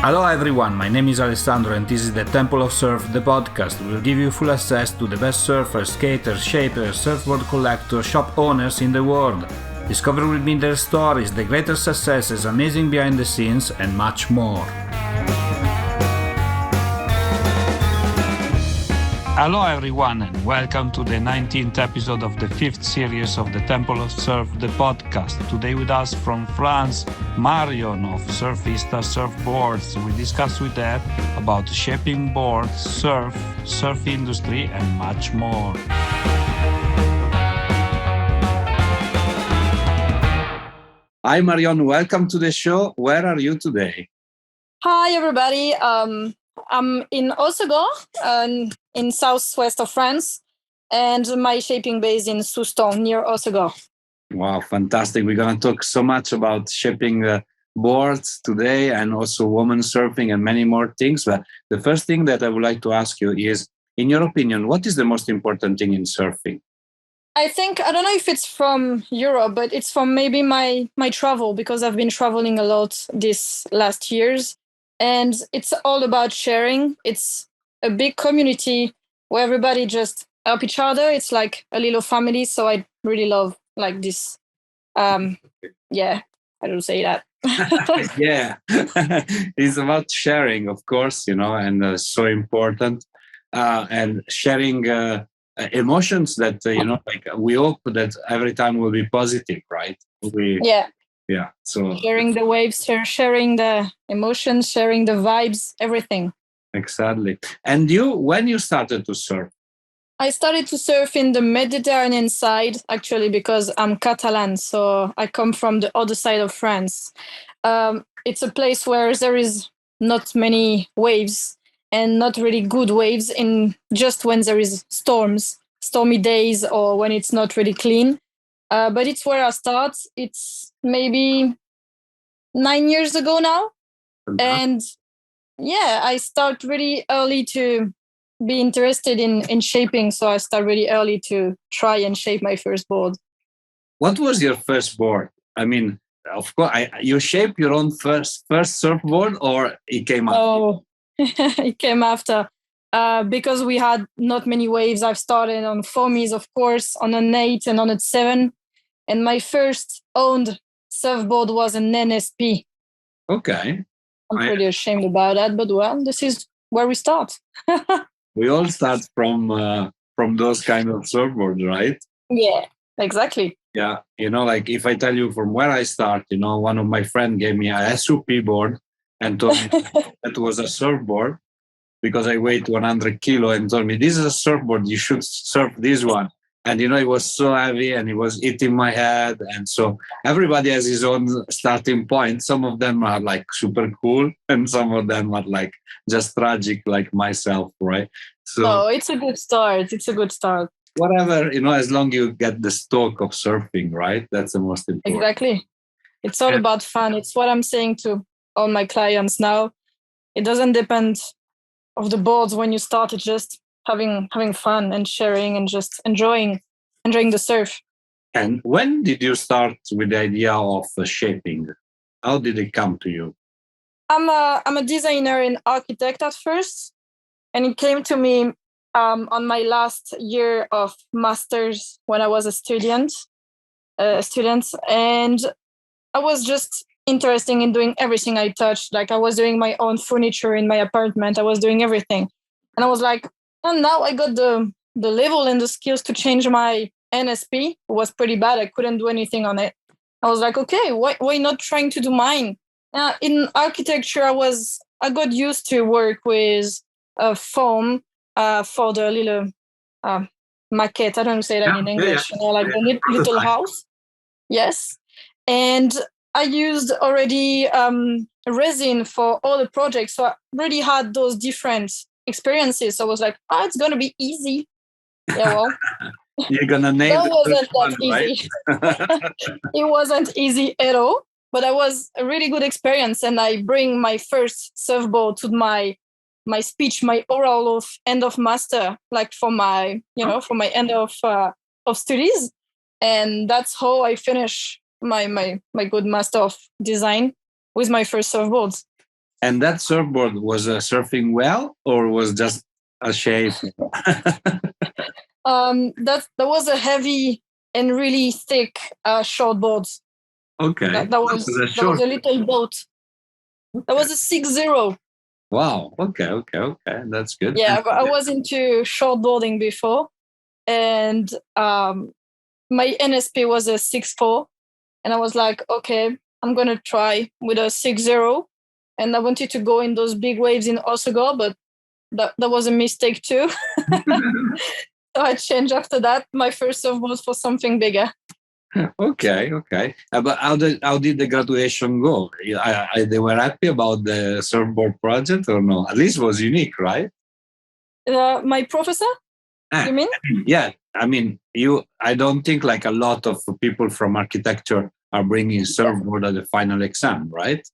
Aloha everyone, my name is Alessandro and this is the Temple of Surf, the podcast. We'll give you full access to the best surfers, skaters, shapers, surfboard collectors, shop owners in the world. Discover with me their stories, the greater successes, amazing behind the scenes, and much more. Hello everyone and welcome to the 19th episode of the 5th series of the Temple of Surf, the podcast. Today with us from France, Marion of Surfista Surfboards. We discuss with her about shaping boards, surf industry and much more. Hi Marion, welcome to the show. Where are you today? Hi everybody. I'm in Osego, in southwest of France, and my shaping base in Souston, near Osego. Wow, fantastic. We're going to talk so much about shaping boards today and also women surfing and many more things. But the first thing that I would like to ask you is, in your opinion, what is the most important thing in surfing? I don't know if it's from Europe, but it's from maybe my travel, because I've been traveling a lot this last years. And it's all about sharing. It's a big community where everybody just help each other. It's like a little family. So I really love like this. I don't say that. Yeah, it's about sharing, of course, and so important. And sharing emotions that, like we hope that every time will be positive, right? Yeah. So sharing the waves, sharing the emotions, sharing the vibes, everything. Exactly. And when you started to surf? I started to surf in the Mediterranean side, actually, because I'm Catalan. So I come from the other side of France. It's a place where there is not many waves and not really good waves in just when there is stormy days, or when it's not really clean. But it's where I start. It's maybe 9 years ago now. And I start really early to be interested in shaping. So I start really early to try and shape my first board. What was your first board? I mean, of course, you shaped your own first surfboard, or it came after? Oh, it came after. Because we had not many waves. I've started on foamies, of course, on an 8 and on a 7. And my first owned surfboard was an NSP. Okay. I'm pretty ashamed about that, but well, this is where we start. We all start from those kind of surfboards, right? Yeah, exactly. Yeah, like if I tell you from where I start, one of my friends gave me a SUP board and told me that was a surfboard because I weighed 100 kilo and told me, this is a surfboard, you should surf this one. And, it was so heavy and it was hitting my head. And so everybody has his own starting point. Some of them are like super cool and some of them are like just tragic, like myself, right? So it's a good start. Whatever, as long you get the stoke of surfing, right? That's the most important. Exactly. It's all about fun. It's what I'm saying to all my clients now. It doesn't depend of the boards when you start. It's just having fun and sharing and just enjoying the surf. And when did you start with the idea of shaping? How did it come to you? I'm a designer and architect at first, and it came to me on my last year of master's when I was a student, and I was just interested in doing everything I touched. Like I was doing my own furniture in my apartment. I was doing everything, and I was like, and now I got the level and the skills to change my NSP. It was pretty bad. I couldn't do anything on it. I was like, okay, why not trying to do mine? In architecture, I got used to work with foam for the little maquette. I don't say that in English. Like the little house. Yes. And I used already resin for all the projects. So I already had those different experiences. So I was like, it's going to be easy. Yeah, well. You're going to nail it. Wasn't that easy. Right? It wasn't easy at all. But it was a really good experience. And I bring my first surfboard to my speech, my oral of end of master, like for my, for my end of studies. And that's how I finish my good master of design with my first surfboards. And that surfboard was surfing well, or was just a shape? That was a heavy and really thick shortboard. Okay. That was a little boat. Okay. That was a 6-0. Wow. Okay. That's good. Yeah, I was into shortboarding before, and my NSP was a 6-4, and I was like, okay, I'm gonna try with a 6-0, and I wanted to go in those big waves in Osaka, but that was a mistake too. So I changed after that. My first surfboard for something bigger. Okay. But how did the graduation go? They were happy about the surfboard project, or no? At least it was unique, right? My professor? You mean? Yeah. I mean, I don't think like a lot of people from architecture are bringing surfboard at the final exam, right?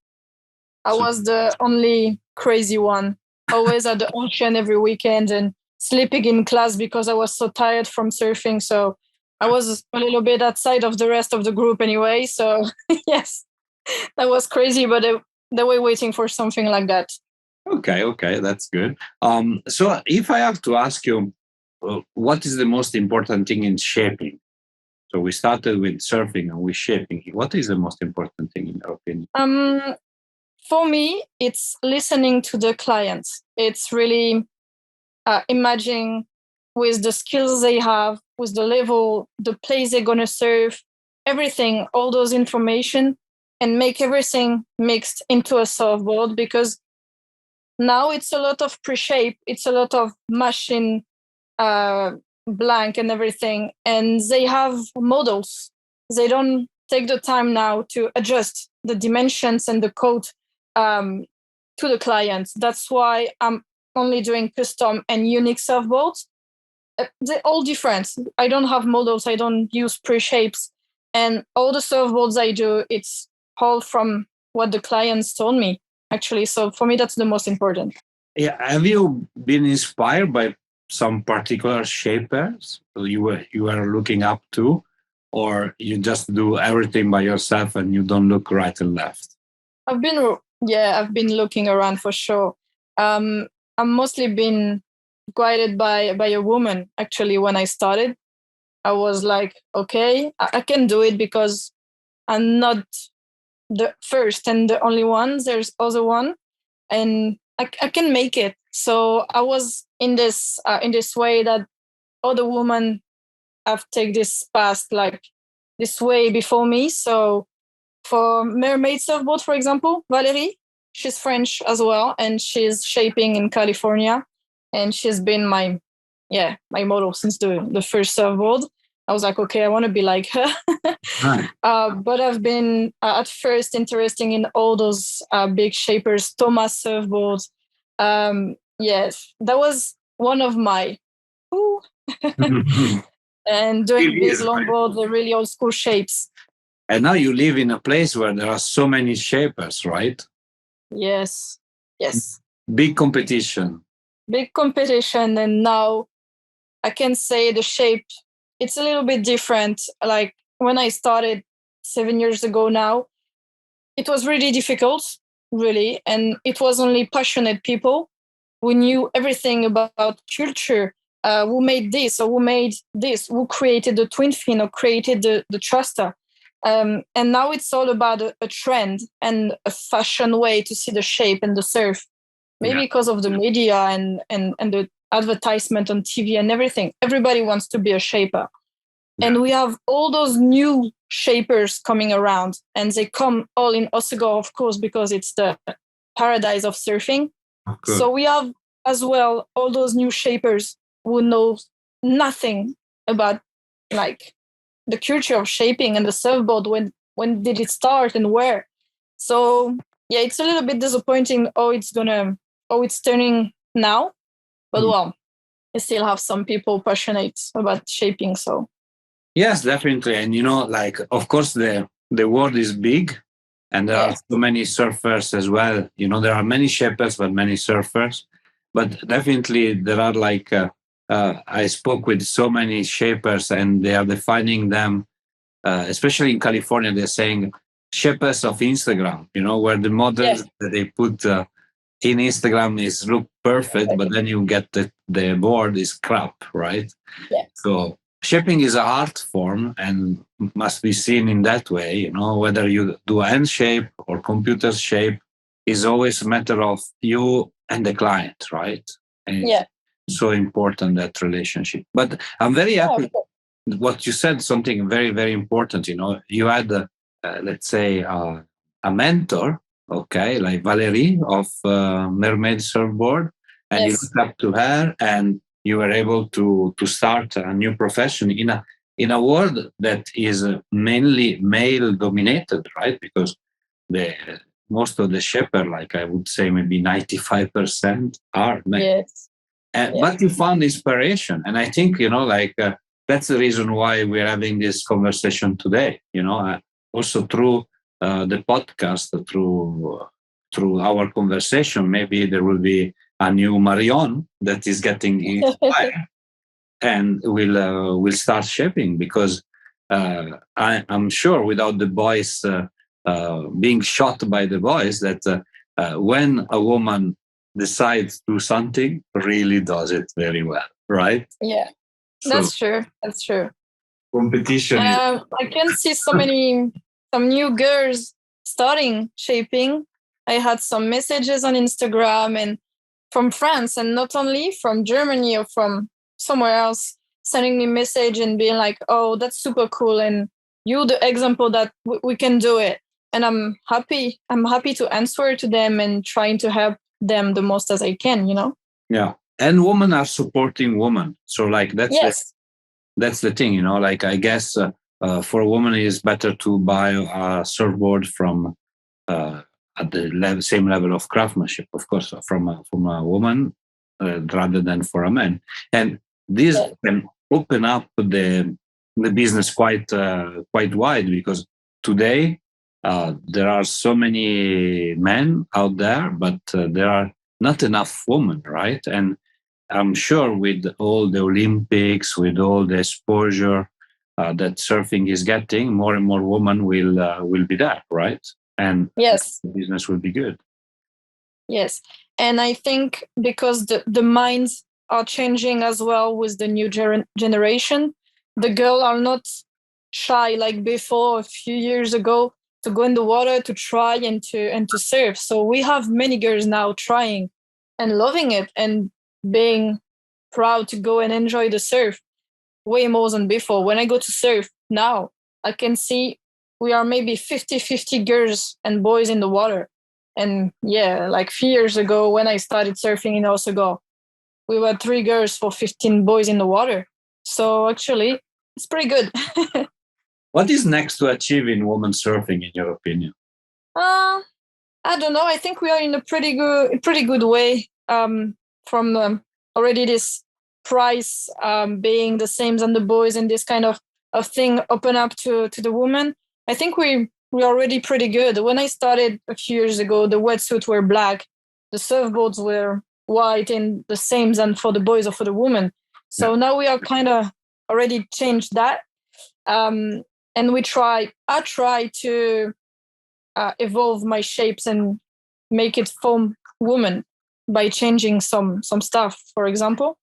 I was the only crazy one. Always at the ocean every weekend and sleeping in class because I was so tired from surfing. So I was a little bit outside of the rest of the group anyway. So yes, that was crazy, but they were waiting for something like that. Okay, that's good. So if I have to ask you, what is the most important thing in shaping? So we started with surfing and we're shaping. What is the most important thing in your opinion? For me, it's listening to the clients. It's really imagining with the skills they have, with the level, the place they're going to surf, everything, all those information, and make everything mixed into a surfboard, because now it's a lot of pre-shape, it's a lot of machine blank and everything, and they have models. They don't take the time now to adjust the dimensions and the code to the client. That's why I'm only doing custom and unique surfboards. They're all different. I don't have models. I don't use pre-shapes. And all the surfboards I do, it's all from what the clients told me, actually. So for me, that's the most important. Yeah. Have you been inspired by some particular shapers you were looking up to, or you just do everything by yourself and you don't look right and left? I've been looking around for sure. I've mostly been guided by a woman. Actually, when I started, I was like, okay, I can do it because I'm not the first and the only one. There's other one, and I can make it. So I was in this way that other women have taken this path like this way before me. So for mermaid surfboard, for example, Valerie, she's French as well, and she's shaping in California, and she's been my model since the first surfboard. I was like, okay, I want to be like her. Right. But I've been at first interested in all those big shapers, Thomas surfboards. Yes, that was one of my. And doing these longboards, the really old school shapes. And now you live in a place where there are so many shapers, right? Yes. Big competition. And now I can say the shape, it's a little bit different. Like when I started 7 years ago now, it was really difficult, really. And it was only passionate people who knew everything about culture, who made this or who made this, who created the twin fin or created the thruster. And now it's all about a trend and a fashion way to see the shape and the surf. Maybe because of the media and the advertisement on TV and everything. Everybody wants to be a shaper. Yeah. And we have all those new shapers coming around, and they come all in Osaka, of course, because it's the paradise of surfing. Okay. So we have as well all those new shapers who know nothing about like the culture of shaping and the surfboard. When did it start and where? So yeah, it's a little bit disappointing how it's turning now. But well, you still have some people passionate about shaping. So yes, definitely. And like of course the world is big, and there are so many surfers as well. There are many shapers but many surfers. But definitely there are like I spoke with so many shapers, and they are defining them, especially in California. They're saying shapers of Instagram. Where the models that they put in Instagram is look perfect, but then you get the board is crap, right? Yeah. So shaping is an art form and must be seen in that way. Whether you do hand shape or computer shape is always a matter of you and the client, right? And Yeah. it's so important, that relationship. But I'm very happy what you said, something very, very important. You had, let's say, a mentor, okay, like Valerie of Mermaid Surfboard, and you Yes. looked up to her, and you were able to start a new profession in a world that is mainly male dominated, right? Because the most of the shipper, like I would say, maybe 95% are men. Yes. But you found inspiration, and I think that's the reason why we're having this conversation today. Also through the podcast, through our conversation, maybe there will be a new Marion that is getting inspired and will start shaping, because I'm sure without the boys being shot by the boys, that when a woman decides to do something, really does it very well, right? Yeah. So That's true. That's true. competition is I can see some new girls starting shaping. I had some messages on Instagram and from France, and not only from Germany or from somewhere else, sending me message and being like, "Oh, that's super cool," and you the example that we can do it. And I'm happy. I'm happy to answer to them and trying to help them the most as I can. Yeah, and women are supporting women, so like Yes. that's the thing, like I guess for a woman it's better to buy a surfboard from at the same level of craftsmanship, of course, from a woman rather than for a man. And this can open up the business quite wide, because today there are so many men out there, but there are not enough women, right? And I'm sure with all the Olympics, with all the exposure that surfing is getting, more and more women will be there, right? And Yes. the business will be good. Yes. And I think because the minds are changing as well with the new generation, the girls are not shy like before a few years ago to go in the water to try and to surf. So we have many girls now trying and loving it and being proud to go and enjoy the surf way more than before. When I go to surf now, I can see we are maybe 50-50 girls and boys in the water. And yeah, like 3 years ago when I started surfing in Osaka, we were 3 girls for 15 boys in the water. So actually, it's pretty good. What is next to achieve in women surfing, in your opinion? I don't know. I think we are in a pretty good way. From already this price being the same as the boys and this kind of thing open up to the women. I think we're already pretty good. When I started a few years ago, the wetsuits were black, the surfboards were white, and the same as for the boys or for the women. So now we are kind of already changed that. And I try to evolve my shapes and make it form woman by changing some stuff, for example,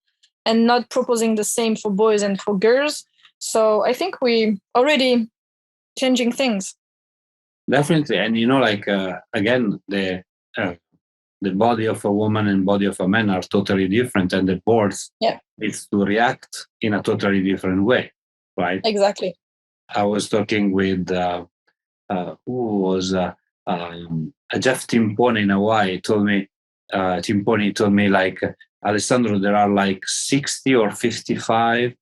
and not proposing the same for boys and for girls. So I think we already changing things. Definitely, and again, the body of a woman and body of a man are totally different, and the boards needs to react in a totally different way, right? Exactly. I was talking with who was Jeff Timpone in Hawaii. Timpone told me, like, Alessandro, there are like 60 or 55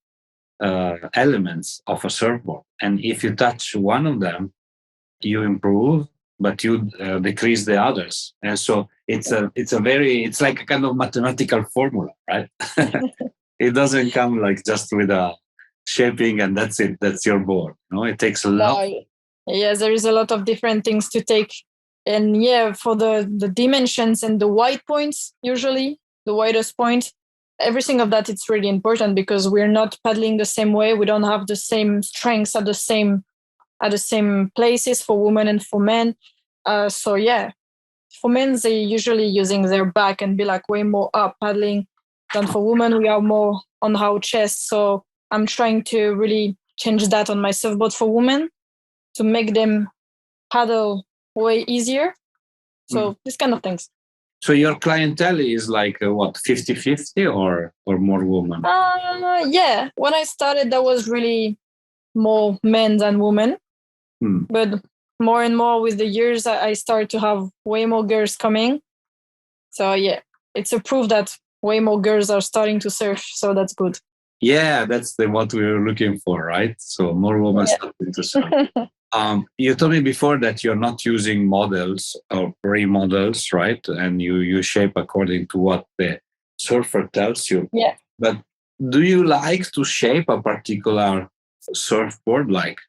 elements of a surfboard, and if you touch one of them, you improve, but you decrease the others. And so it's like a kind of mathematical formula, right? It doesn't come like just with a shaping and that's it. That's your board. It takes a lot. Yes, there is a lot of different things to take. And for the dimensions and the white points, usually the widest point, everything of that, it's really important because we're not paddling the same way. We don't have the same strengths at the same places for women and for men. So for men, they usually using their back and be like way more up paddling than for women. We are more on our chest. So I'm trying to really change that on my surfboard for women to make them paddle way easier. So these kind of things. So your clientele is like what, 50-50 or more women? Yeah. When I started, that was really more men than women. But more and more with the years, I started to have way more girls coming. So yeah, it's a proof that way more girls are starting to surf. So that's good. Yeah, that's what we were looking for, right? So more women starting to surf. You told me before that you're not using models or pre-models, right? And you shape according to what the surfer tells you. Yeah. But do you like to shape a particular surfboard? Like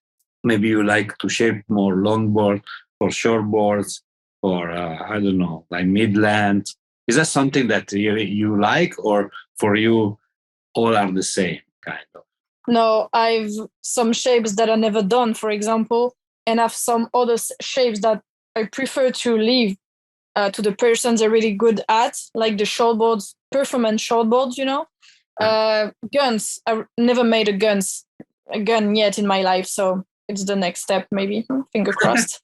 maybe you like to shape more longboard or shortboards or I don't know, like midland. Is that something that you like, or for you all are the same kind of? No, I've some shapes that are never done, for example, and have some other shapes that I prefer to leave to the person they're really good at, like the shortboards, performance shortboards, you know. Guns, I've never made a gun yet in my life, so it's the next step, maybe. Finger crossed.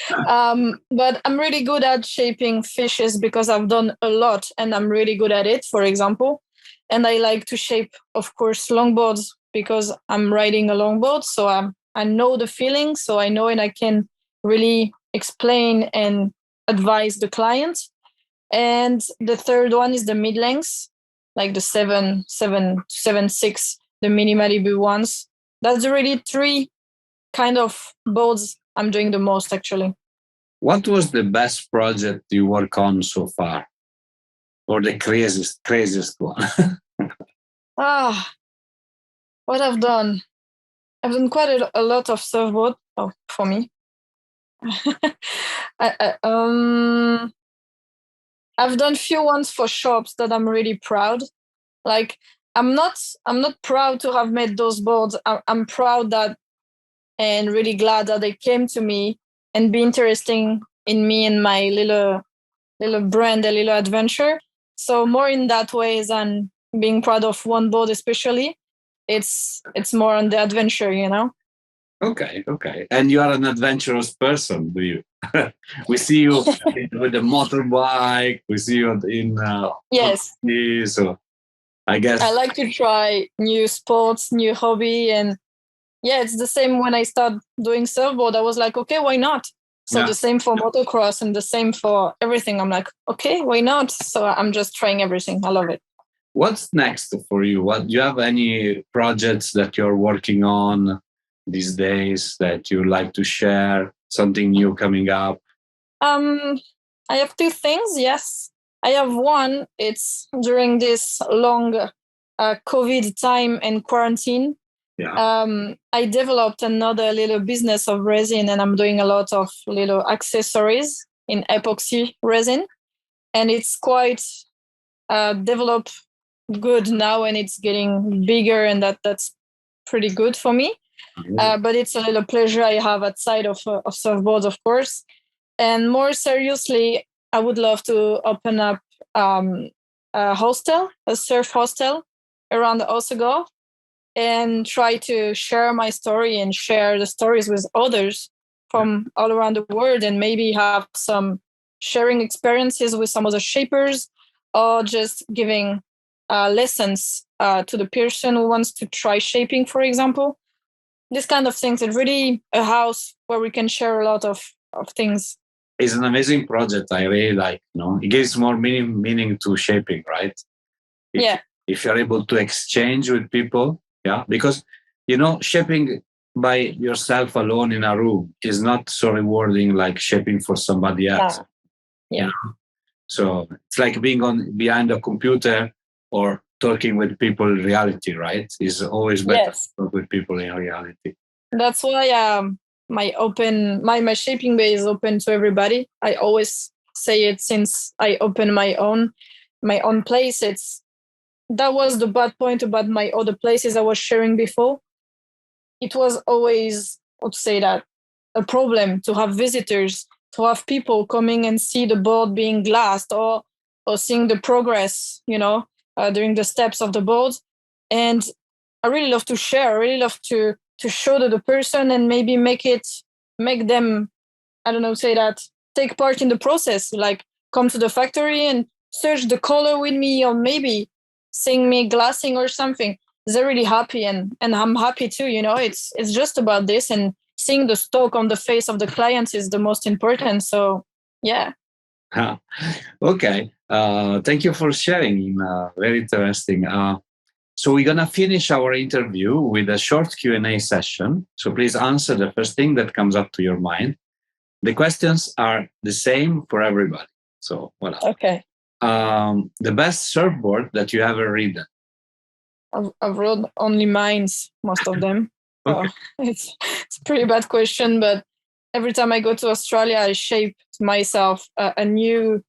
But I'm really good at shaping fishes because I've done a lot and I'm really good at it, for example. And I like to shape, of course, longboards because I'm riding a longboard. So I know the feeling, so I know and I can really explain and advise the client. And the third one is the mid-lengths, like the 7.6, the mini Malibu ones. That's really three kind of boards I'm doing the most, actually. What was the best project you work on so far? Or the craziest one? What I've done? I've done quite a lot of surfboard. Oh, for me. I've done few ones for shops that I'm really proud. Like I'm not proud to have made those boards. I'm proud that and really glad that they came to me and be interesting in me and my little brand, a little adventure. So more in that way than being proud of one board, especially. It's more on the adventure, you know. Okay. And you are an adventurous person, do you? We see you with the motorbike. We see you in yes. So I guess I like to try new sports, new hobby, and yeah, it's the same when I start doing surfboard. I was like, okay, why not? So the same for motocross and the same for everything. I'm like, okay, why not? So I'm just trying everything. I love it. What's next for you? What do you have any projects that you're working on these days that you like to share? Something new coming up? I have two things. Yes, I have one. It's during this long COVID time and quarantine. Yeah. I developed another little business of resin, and I'm doing a lot of little accessories in epoxy resin, and it's quite developed good now, and it's getting bigger, and that's pretty good for me. But it's a little pleasure I have outside of surfboards, of course. And more seriously, I would love to open up a hostel, a surf hostel around Osaka, and try to share my story and share the stories with others from all around the world, and maybe have some sharing experiences with some other shapers, or just giving lessons to the person who wants to try shaping, for example. This kind of things. It's really a house where we can share a lot of things. It's an amazing project. I really like. It gives more meaning to shaping, right? If you're able to exchange with people, because shaping by yourself alone in a room is not so rewarding like shaping for somebody else. So it's like being behind a computer or talking with people in reality, right? It's always better to talk with people in reality. That's why my shaping bay is open to everybody. I always say it since I opened my own place. That was the bad point about my other places I was sharing before. It was always, let's say that, a problem to have visitors to have people coming and see the board being glassed or seeing the progress, during the steps of the board. And I really love to share. I really love to show to the person and maybe make them, I don't know, take part in the process, like come to the factory and search the color with me, or maybe seeing me glassing or something. They're really happy, and I'm happy too. It's just about this, and seeing the stock on the face of the clients is the most important. So yeah. Okay. Thank you for sharing. Very interesting. So we're gonna finish our interview with a short Q&A session. So please answer the first thing that comes up to your mind. The questions are the same for everybody. So voilà. Okay. The best surfboard that you ever ridden? I've rode only mines, most of them. Okay. So it's a pretty bad question, but every time I go to Australia, I shape myself a new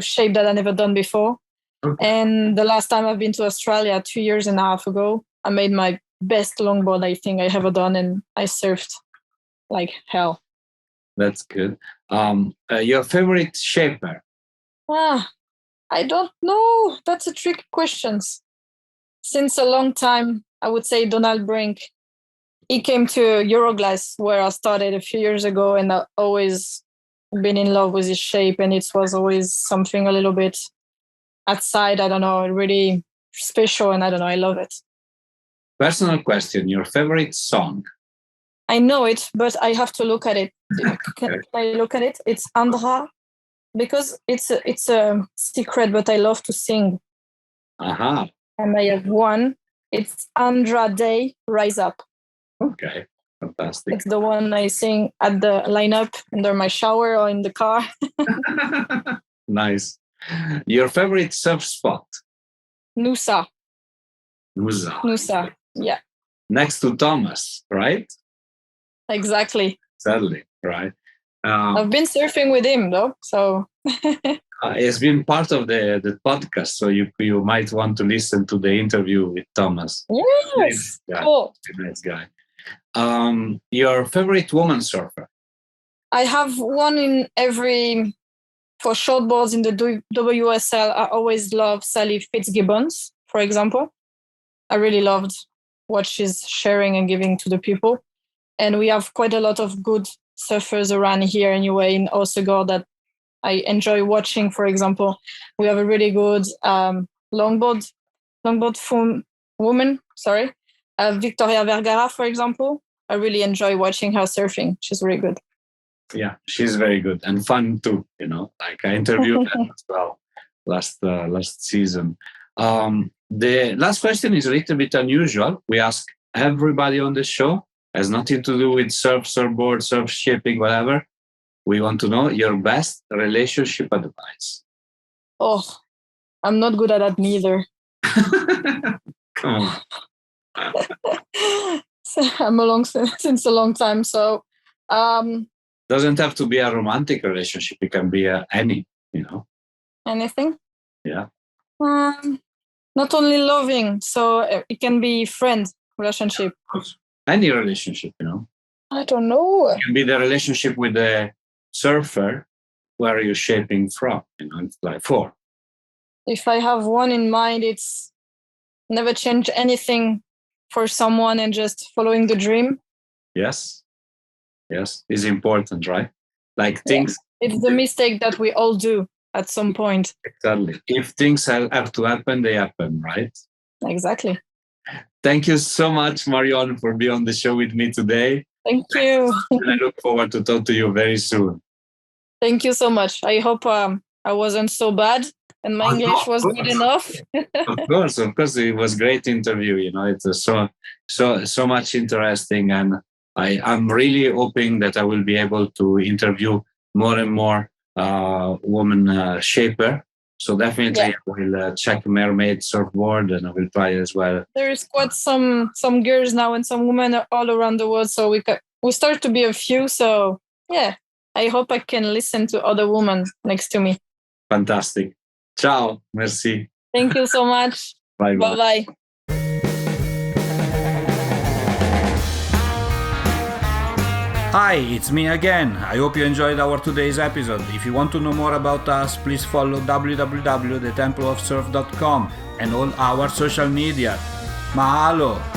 shape that I never done before. Okay. And the last time I've been to Australia 2.5 years ago, I made my best longboard I think I ever done, and I surfed like hell. That's good. Your favorite shaper? I don't know. That's a tricky question. Since a long time, I would say Donald Brink. He came to Euroglass where I started a few years ago, and I always been in love with his shape, and it was always something a little bit outside, I don't know, really special, and I don't know, I love it. Personal question, your favorite song? I know it, but I have to look at it. Can I look at it? It's Andra, because it's a secret, but I love to sing. Uh-huh. And I have one. It's Andra Day, Rise Up. Okay, fantastic. It's the one I sing at the lineup under my shower or in the car. Nice. Your favorite surf spot? Noosa. Noosa, yeah. Next to Thomas, right? Exactly. Sadly, right. I've been surfing with him though, so. It's been part of the podcast, so you might want to listen to the interview with Thomas. Yes, cool. Nice guy. Your favorite woman surfer? I have one in every. For shortboards in the WSL, I always love Sally Fitzgibbons, for example. I really loved what she's sharing and giving to the people. And we have quite a lot of good surfers around here anyway in Osegor that I enjoy watching. For example, we have a really good longboard woman, Victoria Vergara, for example. I really enjoy watching her surfing. She's really good. Yeah, she's very good and fun too. Like I interviewed her as well last season. The last question is a little bit unusual. We ask everybody on the show, has nothing to do with surfboard, surf shaping, whatever. We want to know your best relationship advice. Oh, I'm not good at that neither. Come on. I'm along since a long time, so. Doesn't have to be a romantic relationship. It can be any, Anything? Yeah. Not only loving, so it can be friend relationship. Any relationship, I don't know. It can be the relationship with the surfer where you're shaping from, it's like for. If I have one in mind, it's never change anything for someone and just following the dream. Yes. Yes, is important, right? Like things. Yeah. It's the mistake that we all do at some point. Exactly. If things have to happen, they happen, right? Exactly. Thank you so much, Marion, for being on the show with me today. Thank you. And I look forward to talk to you very soon. Thank you so much. I hope I wasn't so bad and my English was good enough. Of course, it was a great interview. It's so much interesting, and I'm really hoping that I will be able to interview more and more women shaper. So definitely I will check Mermaid Surfboard, and I will try as well. There is quite some girls now and some women all around the world. So we start to be a few. So yeah, I hope I can listen to other women next to me. Fantastic. Ciao. Merci. Thank you so much. Bye bye. Hi, it's me again. I hope you enjoyed our today's episode. If you want to know more about us, please follow www.thetempleofsurf.com and all our social media. Mahalo!